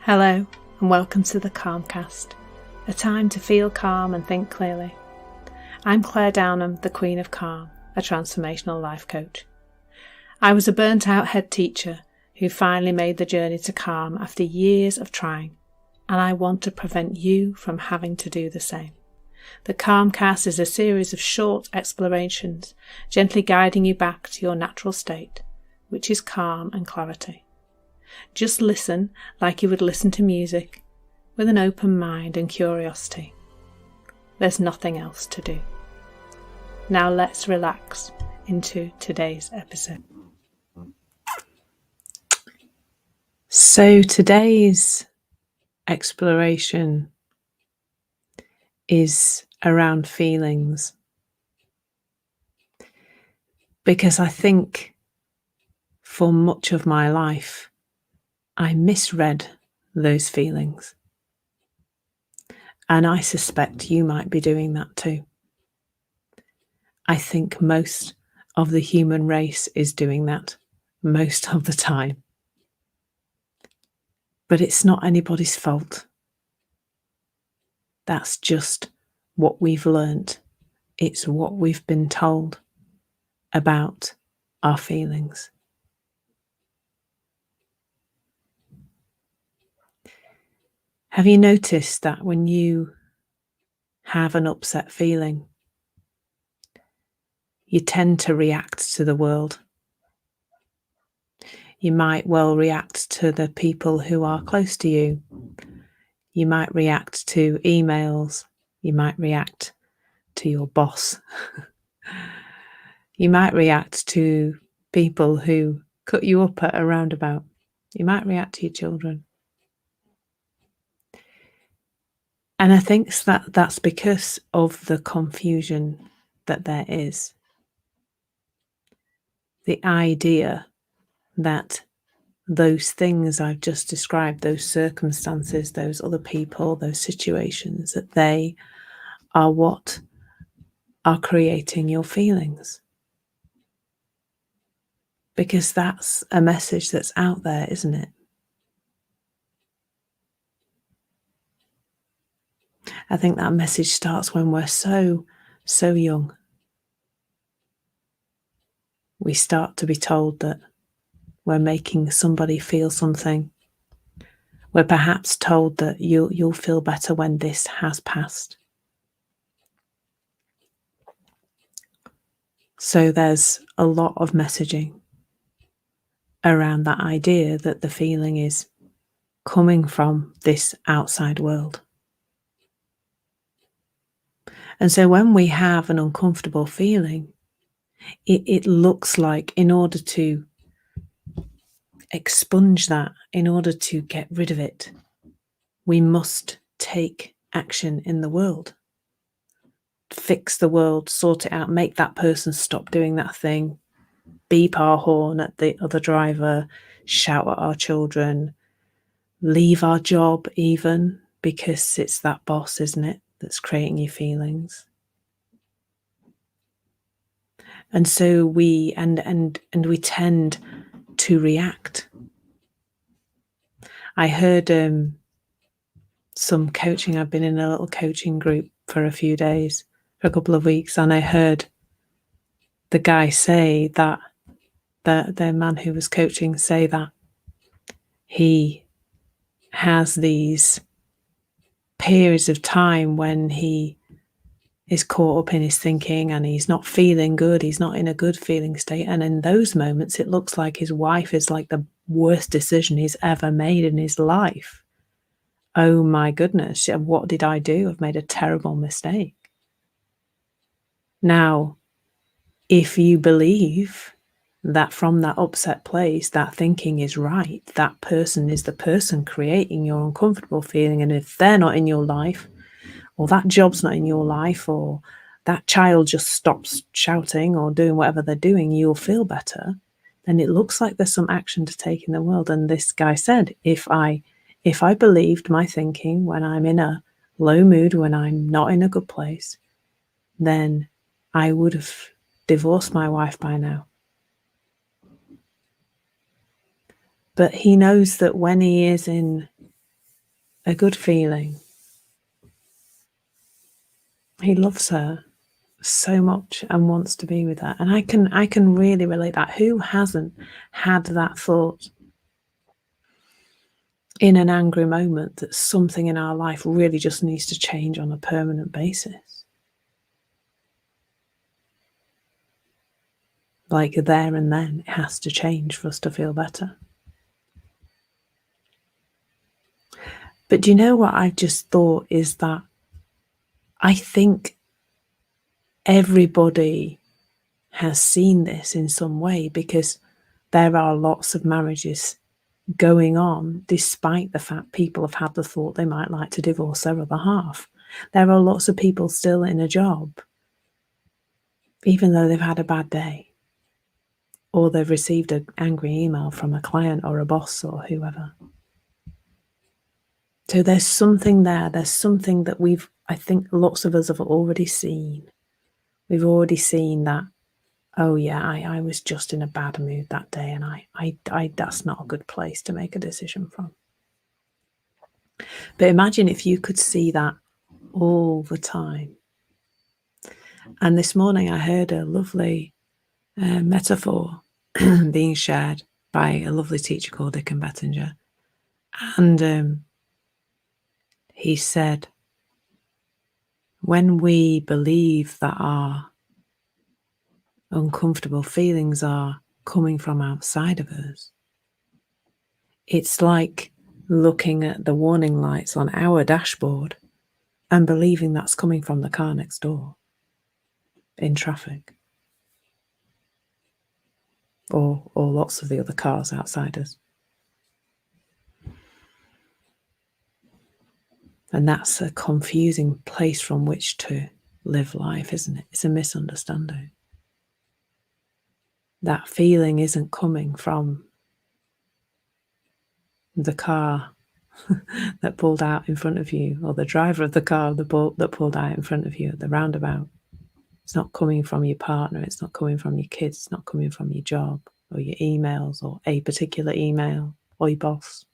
Hello and welcome to the Calmcast, a time to feel calm and think clearly. I'm Claire Downham, the Queen of Calm, a transformational life coach. I was a burnt out head teacher who finally made the journey to calm after years of trying, and I want to prevent you from having to do the same. The Calmcast is a series of short explorations, gently guiding you back to your natural state, which is calm and clarity. Just listen like you would listen to music, with an open mind and curiosity. There's nothing else to do. Now let's relax into today's episode. So today's exploration is around feelings, because I think for much of my life I misread those feelings, and I suspect you might be doing that too. I think most of the human race is doing that most of the time, but it's not anybody's fault. That's just what we've learnt. It's what we've been told about our feelings. Have you noticed that when you have an upset feeling, you tend to react to the world? You might well react to the people who are close to you. You might react to emails. You might react to your boss. You might react to people who cut you up at a roundabout. You might react to your children. And I think that's because of the confusion that there is. The idea that those things I've just described, those circumstances, those other people, those situations, that they are what are creating your feelings. Because that's a message that's out there, isn't it? I think that message starts when we're so young. We start to be told that we're making somebody feel something. We're perhaps told that you'll feel better when this has passed. So there's a lot of messaging around that idea that the feeling is coming from this outside world. And so when we have an uncomfortable feeling, it looks like, in order to expunge that, in order to get rid of it, we must take action in the world. Fix the world, sort it out, make that person stop doing that thing, beep our horn at the other driver, shout at our children, leave our job even, because it's that boss, isn't it, that's creating your feelings. And so we we tend to react. I heard some coaching. I've been in a little coaching group for a few days, for a couple of weeks, and I heard the guy say that the man who was coaching say that he has these periods of time when he is caught up in his thinking and he's not feeling good, he's not in a good feeling state, and in those moments it looks like his wife is like the worst decision he's ever made in his life. Oh my goodness, what did I do? I've made a terrible mistake. Now, if you believe that from that upset place, that thinking is right, that person is the person creating your uncomfortable feeling, and if they're not in your life, or that job's not in your life, or that child just stops shouting or doing whatever they're doing, you'll feel better, then it looks like there's some action to take in the world. And this guy said, if I believed my thinking when I'm in a low mood, when I'm not in a good place, then I would have divorced my wife by now. But he knows that when he is in a good feeling. He loves her so much and wants to be with her. And I can really relate that. Who hasn't had that thought in an angry moment that something in our life really just needs to change on a permanent basis? Like there and then, it has to change for us to feel better. But do you know what I've just thought is that I think everybody has seen this in some way, because there are lots of marriages going on despite the fact people have had the thought they might like to divorce their other half. There are lots of people still in a job even though they've had a bad day, or they've received an angry email from a client or a boss or whoever. So there's something there. There's something that I think lots of us have already seen. We've already seen that, oh yeah, I was just in a bad mood that day, and I that's not a good place to make a decision from. But imagine if you could see that all the time. And this morning I heard a lovely metaphor being shared by a lovely teacher called Dickon Bettinger. And he said, when we believe that our uncomfortable feelings are coming from outside of us, it's like looking at the warning lights on our dashboard and believing that's coming from the car next door in traffic, or lots of the other cars outside us. And that's a confusing place from which to live life, isn't it? It's a misunderstanding. That feeling isn't coming from the car that pulled out in front of you, or the driver of the car that pulled out in front of you at the roundabout. It's not coming from your partner. It's not coming from your kids. It's not coming from your job or your emails or a particular email or your boss.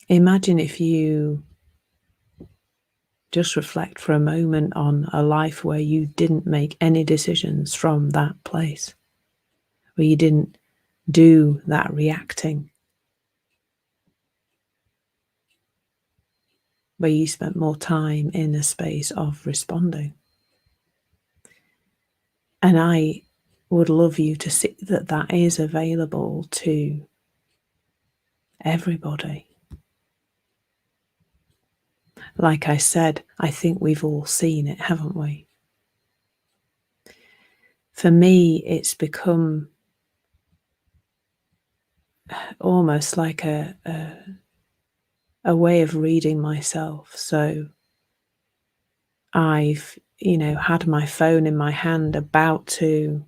Imagine if you just reflect for a moment on a life where you didn't make any decisions from that place, where you didn't do that reacting, where you spent more time in a space of responding. And I would love you to see that that is available to everybody. Like I said, I think we've all seen it, haven't we? For me, it's become almost like a way of reading myself. So I've, had my phone in my hand about to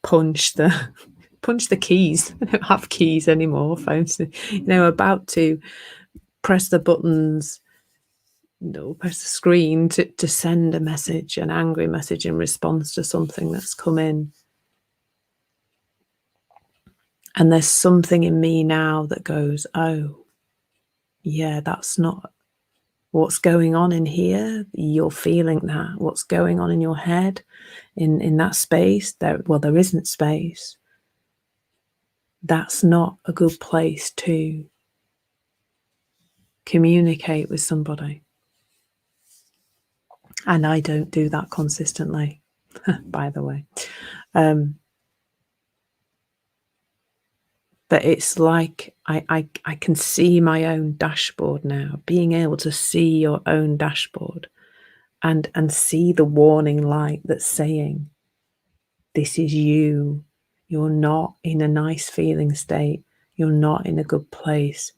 punch the keys. I don't have keys anymore, phones, about to press the buttons, press the screen to send a message, an angry message in response to something that's come in. And there's something in me now that goes, oh, yeah, that's not what's going on in here. You're feeling that. What's going on in your head, in that space, there isn't space. That's not a good place to communicate with somebody. And I don't do that consistently, by the way. But it's like I can see my own dashboard now, being able to see your own dashboard and see the warning light that's saying, this is you. You're not in a nice feeling state. You're not in a good place.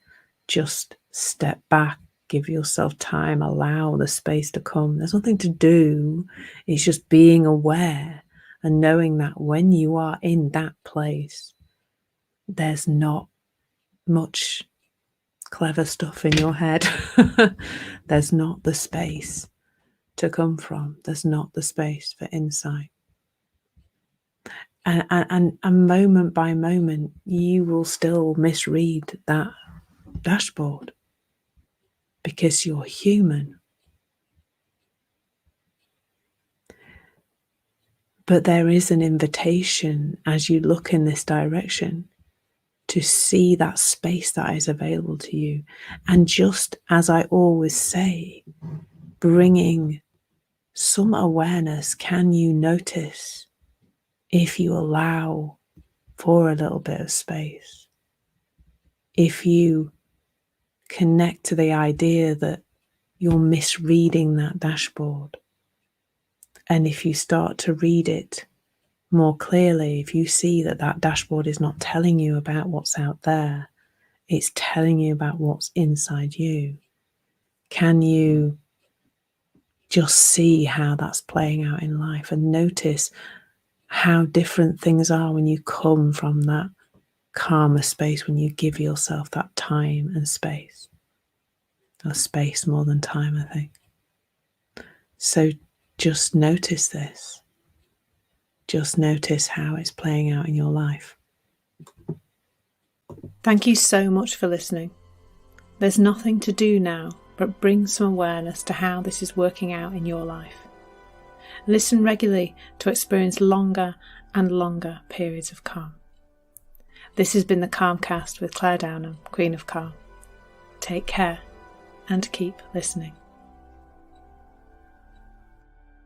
Just step back, give yourself time, allow the space to come. There's nothing to do. It's just being aware and knowing that when you are in that place, there's not much clever stuff in your head. There's not the space to come from. There's not the space for insight. And moment by moment, you will still misread that dashboard because you're human. But there is an invitation as you look in this direction to see that space that is available to you. And just as I always say, bringing some awareness, can you notice if you allow for a little bit of space? If you connect to the idea that you're misreading that dashboard, and if you start to read it more clearly, if you see that that dashboard is not telling you about what's out there, it's telling you about what's inside you, can you just see how that's playing out in life and notice how different things are when you come from that calmer space, when you give yourself that time and space, or space more than time, I think. So just notice this. Just notice how it's playing out in your life. Thank you so much for listening. There's nothing to do now but bring some awareness to how this is working out in your life. Listen regularly to experience longer and longer periods of calm. This has been the Calmcast with Claire Downham, Queen of Calm. Take care and keep listening.